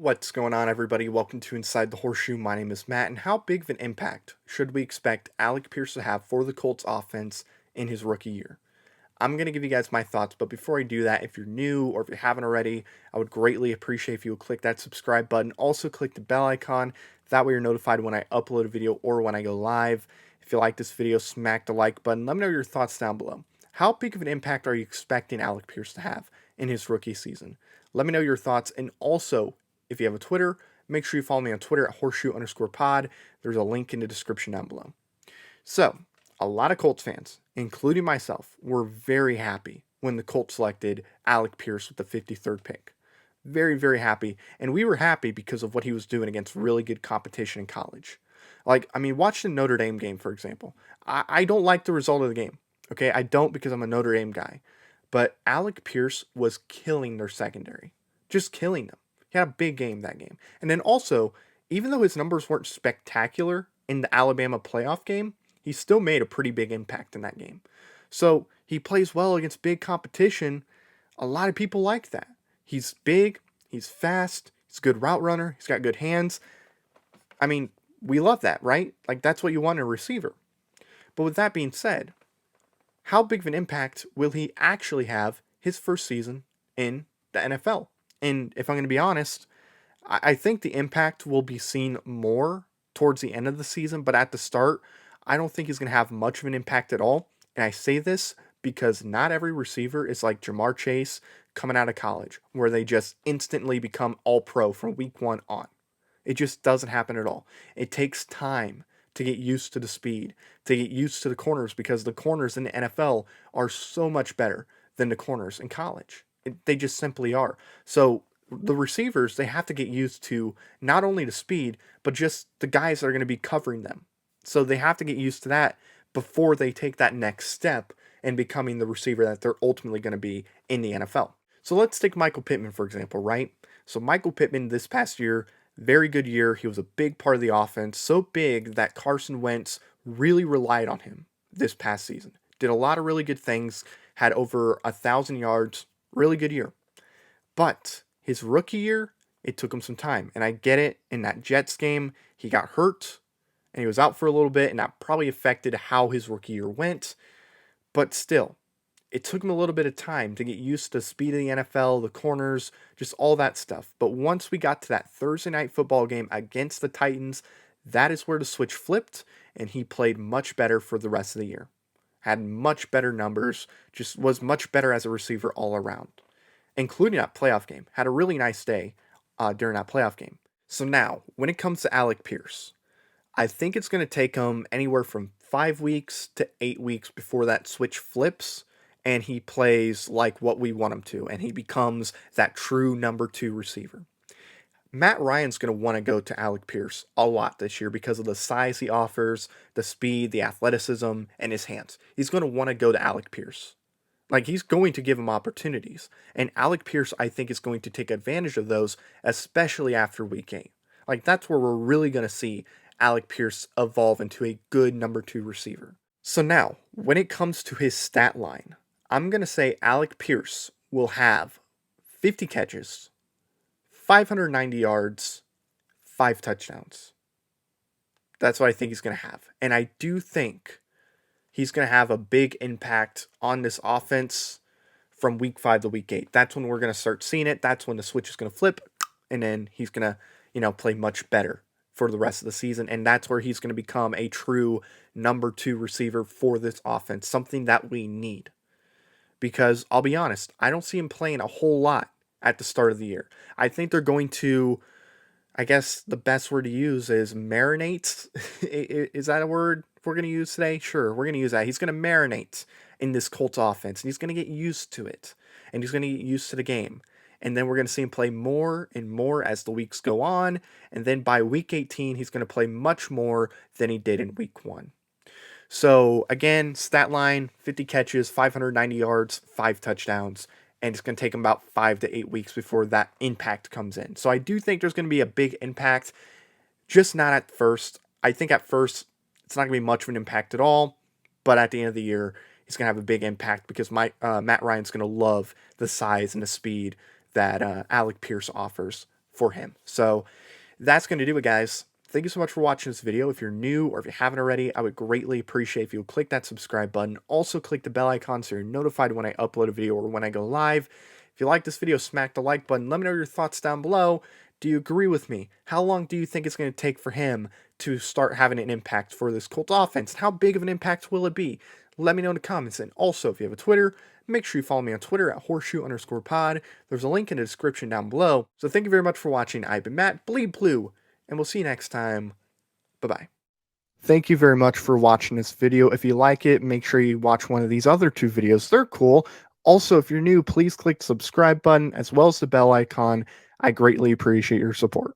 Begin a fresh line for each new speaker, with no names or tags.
What's going on, everybody? Welcome to Inside the Horseshoe. My name is Matt, and how big of an impact should we expect Alec Pierce to have for the Colts offense in his rookie year? I'm going to give you guys my thoughts, but before I do that, if you're new or if you haven't already, I would greatly appreciate if you would click that subscribe button. Also, click the bell icon. That way, you're notified when I upload a video or when I go live. If you like this video, smack the like button. Let me know your thoughts down below. How big of an impact are you expecting Alec Pierce to have in his rookie season? Let me know your thoughts. And also, if you have a Twitter, make sure you follow me on Twitter at horseshoe_pod. There's a link in the description down below. So, a lot of Colts fans, including myself, were very happy when the Colts selected Alec Pierce with the 53rd pick. Very, very happy. And we were happy because of what he was doing against really good competition in college. Watch the Notre Dame game, for example. I don't like the result of the game. Okay, I don't because I'm a Notre Dame guy. But Alec Pierce was killing their secondary. Just killing them. He had a big game that game. And then also, even though his numbers weren't spectacular in the Alabama playoff game, he still made a pretty big impact in that game. So he plays well against big competition. A lot of people like that. He's big, he's fast, he's a good route runner, he's got good hands. I mean, we love that, right? Like, that's what you want in a receiver. But with that being said, how big of an impact will he actually have his first season in the NFL? And if I'm going to be honest, I think the impact will be seen more towards the end of the season, but at the start, I don't think he's going to have much of an impact at all. And I say this because not every receiver is like Jamar Chase coming out of college, where they just instantly become all pro from week one on. It just doesn't happen at all. It takes time to get used to the speed, to get used to the corners, because the corners in the NFL are so much better than the corners in college. They just simply are. So the receivers, they have to get used to not only the speed, but just the guys that are going to be covering them. So they have to get used to that before they take that next step in becoming the receiver that they're ultimately going to be in the NFL. So let's take Michael Pittman, for example, right? So Michael Pittman this past year, very good year. He was a big part of the offense, so big that Carson Wentz really relied on him this past season. Did a lot of really good things, had over 1,000 yards, really good year. But his rookie year, it took him some time. And I get it, in that Jets game, he got hurt and he was out for a little bit, and that probably affected how his rookie year went. But still, it took him a little bit of time to get used to the speed of the NFL, the corners, just all that stuff. But once we got to that Thursday night football game against the Titans, that is where the switch flipped, and he played much better for the rest of the year. Had much better numbers, just was much better as a receiver all around, including that playoff game. Had a really nice day during that playoff game. So now, when it comes to Alec Pierce, I think it's going to take him anywhere from 5 weeks to 8 weeks before that switch flips and he plays like what we want him to, and he becomes that true number two receiver. Matt Ryan's going to want to go to Alec Pierce a lot this year because of the size he offers, the speed, the athleticism, and his hands. He's going to want to go to Alec Pierce. Like, he's going to give him opportunities. And Alec Pierce, I think, is going to take advantage of those, especially after week 8. Like, that's where we're really going to see Alec Pierce evolve into a good number two receiver. So now, when it comes to his stat line, I'm going to say Alec Pierce will have 50 catches, 590 yards, 5 touchdowns. That's what I think he's going to have. And I do think he's going to have a big impact on this offense from week 5 to week 8. That's when we're going to start seeing it. That's when the switch is going to flip, and then he's going to, play much better for the rest of the season. And that's where he's going to become a true number 2 receiver for this offense, something that we need. Because I'll be honest, I don't see him playing a whole lot at the start of the year. I think they're going to, I guess the best word to use is marinate. Is that a word we're going to use today? Sure, we're going to use that. He's going to marinate in this Colts offense, and he's going to get used to it, and he's going to get used to the game. And then we're going to see him play more and more as the weeks go on, and then by week 18, he's going to play much more than he did in week 1. So again, stat line, 50 catches, 590 yards, 5 touchdowns, and it's going to take him about 5 to 8 weeks before that impact comes in. So I do think there's going to be a big impact, just not at first. I think at first it's not going to be much of an impact at all, but at the end of the year, he's going to have a big impact because Matt Ryan's going to love the size and the speed that Alec Pierce offers for him. So that's going to do it, guys. Thank you so much for watching this video. If you're new or if you haven't already, I would greatly appreciate if you would click that subscribe button. Also, click the bell icon so you're notified when I upload a video or when I go live. If you like this video, smack the like button. Let me know your thoughts down below. Do you agree with me? How long do you think it's going to take for him to start having an impact for this Colts offense? How big of an impact will it be? Let me know in the comments. And also, if you have a Twitter, make sure you follow me on Twitter at horseshoe_pod. There's a link in the description down below. So thank you very much for watching. I've been Matt, Bleed Blue, and we'll see you next time. Bye-bye. Thank you very much for watching this video. If you like it, make sure you watch one of these other two videos. They're cool. Also, if you're new, please click the subscribe button as well as the bell icon. I greatly appreciate your support.